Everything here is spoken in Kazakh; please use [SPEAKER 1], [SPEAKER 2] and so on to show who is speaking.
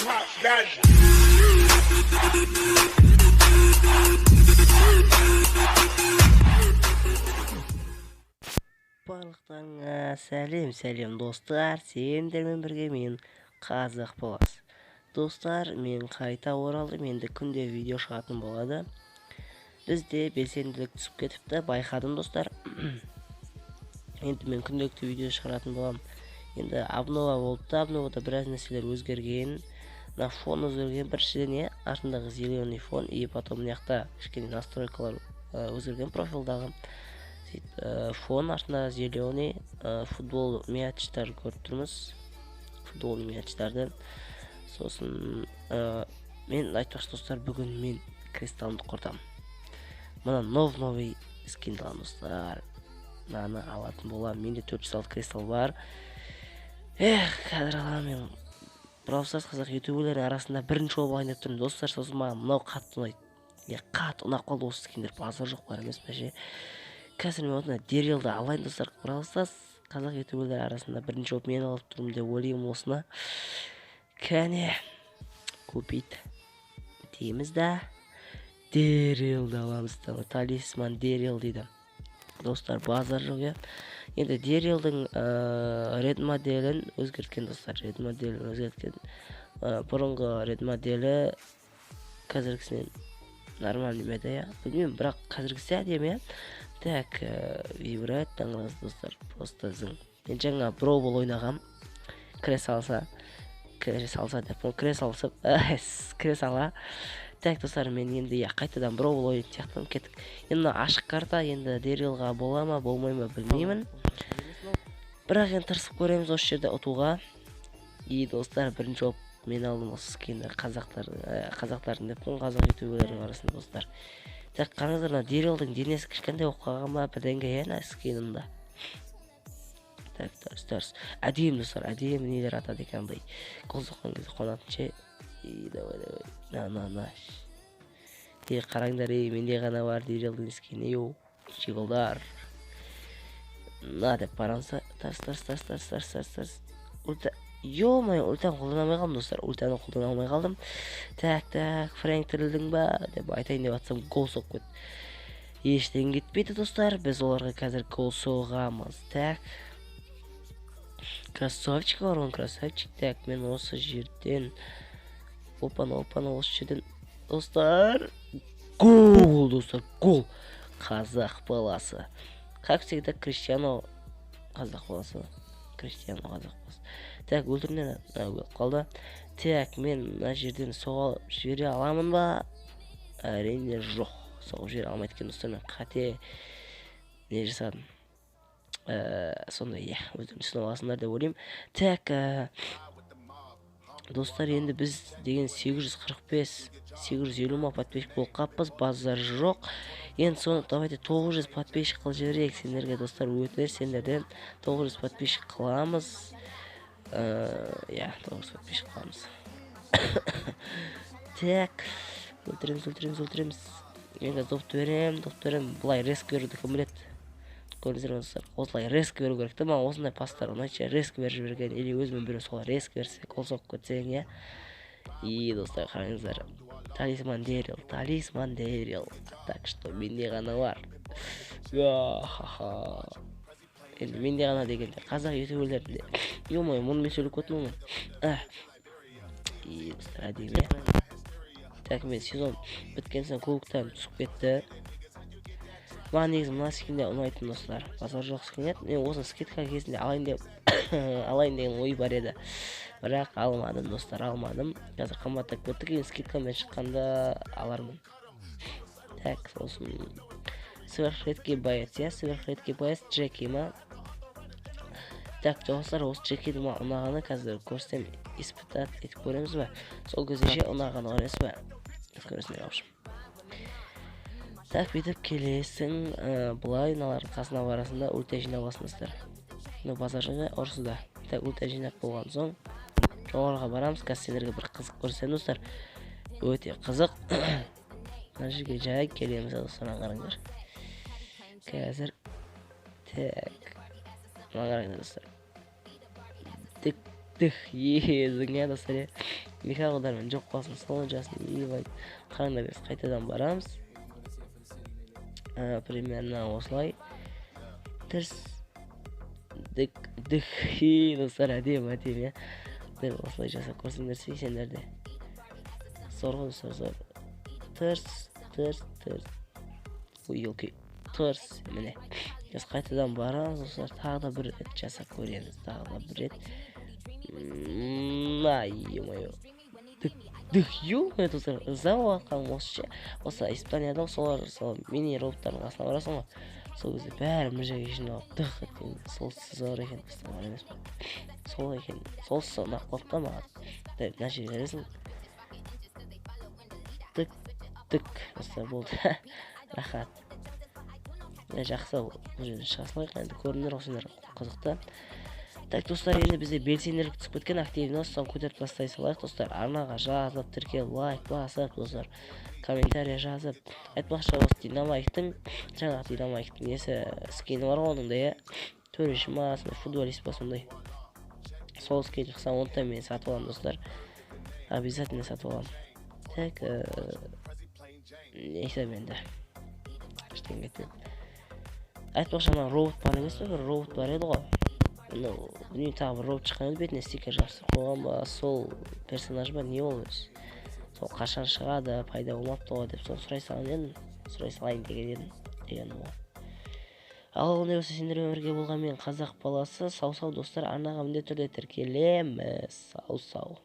[SPEAKER 1] Top gun.
[SPEAKER 2] Барлықтарыңа сәлем достар, сендермен бірге мен Қазақ Плас. Достар, мен қайта оралдым, енді күнде видео шығатын болады. Бізде белсенділік түсіп кетіпті, байқадым достар. Енді мен күнделікті видео шығаратын болам. Енді обнова болыпты, обновада біраз нәрселер өзгерген. Мына фон өзгерген, біріншіден артындағы зеленый фон, и потом мынаяқта кішкене настройкалар өзгерген профилдағы. Фон артында зеленый футбол мячтар көріп тұрмыз. Футбол мячтарды. Сосын мен айтпақшы достар, бүгін мен кристалымды құрдым. Мына новый скин алам достар. Мынаны алатын болам. Менде 406 кристалл бар. Қазір аламын мен. Браусас қазақ ютуберлердің арасында бірінші болып алайын деп тұрмын достар. Сосын маған мынау қатты ұнайды. Қатты ұнап қалды осы скиндер. Базар жоқ бар емес пе ше. Қазір мен осында Дэрилді алайын достар. Браусас қазақ ютуберлер арасында бірінші болып мен алып тұрмын деп ойлаймын осыны. Кәне купить дейміз да. Дэрилді аламыз. Талисман Дэрил дейді. Достар, базар жоқ. Енді Дэрилдің ред моделін өзгерткен достар. Ред моделін өзгерткен. Бұрынғы ред моделі қазіргісінен нормальный меді. Білмеймін, бірақ қазіргісі әдемі. Так, вибрат таңғылыңыз достар. Просто зың. Мен жаңа броубол ойнағам. Кіре салса деп. Кіре сала. Так, достар, мен енді қайтадан броубол ойын сияқтым кеттік. Енді ашық карта, енді Дэрилға бола ма, болмай ма білмеймін. Бірақ енді тырысып көреміз осы жерде ұтуға. И достар, бірінші болып мен алдым осы скинді қазақтардың деп қазақ ютуберлердің арасында достар. Так, қараңыздар, Дэрилдің денесі кішкентай болып қалған ба, бірдеңе скинімді. Так, дұрыс. Әдейім достар, әдейім нелер атады екендай. Қол соққан кезде қонатын ше. Давай. На. Қараңдар, менде ғана бар Дэрилдің скини. Шиғылдар. На деп баранса. Тарс. Ульта. Ё-май, ультаны қолдана алмай қалдым достар. Ультаны қолдана алмай қалдым. Так, Фрэнк тірілдің ба деп айтайын деп атсам, гол соғып кет. Ештен кетпейді достар. Біз оларға қазір гол соғамыз. Так. Красавчик бар он, красавчик. Так, мен осы жерден Опана, осы жерден достар. Гол, достар, гол. Қазақ баласы. Как всегда, Криштиану қазақ баласы. Так, өлтірінен өліп қалды. Так, мен мына жерден соғып жібере аламын ба? Әрине жоқ. Соғып жібере алмайды екен достар, мен қате не жасадым. Сондай, өздерін түсініп аласыңдар деп ойлаймын. Так, достар, енді біз деген 850 ма подписчик болып қаппыз, базар жоқ. Енді соны давайте 900 подписчик қыл жіберейік сендерге достар, өтінер сендерден 900 подписчик қыламыз. 900 подписчик қыламыз. Так, өлтіреміз. Енді допты берем. Бұлай реск беруді кім біледі? Көріңіздер достар, осылай реск беру керек. Маған осындай пастар ұнайды, реск беріп жіберген, или өзімен біреу солай реск берсе, қол соғып кетсең, И достар, қараңыздар. Талисман Дэрил. Так что менде ғана бар. Енді менде ғана дегенде қазақ ютуберлерінде. Ё-май, мұны мен сөйлеп кеттім ғой. И достар, әдемі. Так, мен сезон біткен соң кубоктан түсіп кетті. Маған негізі мына скинде ұнайтын достар. Базар жоқ скин еді. Мен осы скидка кезінде алайын деген ой бар еді. Бірақ алмадым достар, Қазір қымбаттап кетті, кейін скидкамен шыққанда алармын. Так, сосын сверхредкий боец, Джеки ма. Так, достар, осы Джекидің ма ұнағаны қазір көрсем испытат етіп көреміз ба? Сол кезде ұнағаны орес ба? Көресіңдер ауышым. Так, бетіп келесің, бұлай ұналардың қасына барасында ульта жинап аласыңыздар. Базар жоғы ұрсызда. Так, ульта жинап болған соң жоғарға барамыз. Қазір сендерге бір қызық көрсем достар. Өте қызық. Мына жерге жай келеміз достар, қараңдар. Қазір. Так. Мына қараңдар достар. езіңе достар. Михаил аудармен жоқ болсын, сол жасын ебай. Қараңдар, біз қайтадан барамыз. Примерно осылай. Тірс дік достар, әдем я. Дәл осылай жасап көрсеңдер, сендерде. Зор ғой достар, зор. Тірс. Ой, окей. Тірс, міне. Біз қайтадан барамыз достар, тағы да бір рет жасап көреміз, тағы да бір рет. Ай-ё-моё. Ё-моё достар, зау атқан осы Испанияда солар мини роботтардың қасына барасың ғой. Сол кезде бәрі бір жерге жиналып дық еткен. Сол зор екен достар, емес пе? Сол екен. Сол ұнап қалды маған. Дәл мына жерге бересің. Тік достар болды. Рахат. Жақсы, бұл жерден шыға салайық, енді көріңдер осындар қызықты. Так достар, енді бізде белсенділік түсіп кеткен, активность көтеріп бастай салайық достар. Арнаға жазып, тіркеліп, лайк басып достар, комментария жазып. Айтпақшы, осы Динамайктың, жаңағы Динамайктың несі скені бар ғой, оныңда я төреші ма, футболист ба сондай. Сол скен шықса, онда мен сатып аламын достар. Обязательно сатып аламын. Так, несі менде. Ештен кетпейді. Айтпақшы, ана робот бар емес пе, бір робот бар еді ғой. Білмеймін, тағы бір робот шыққан еді, бетіне стикер жабыстырып қойған ба, сол персонаж ба, не ол өзі. Сол қашан шығады, пайда болмапты ғой деп сол сұрай салайын деген ғой. Ал ондай болса, сендермен бірге болған мен қазақ баласы, сау достар, арнаға міндетті түрде тіркелеміз. Сау.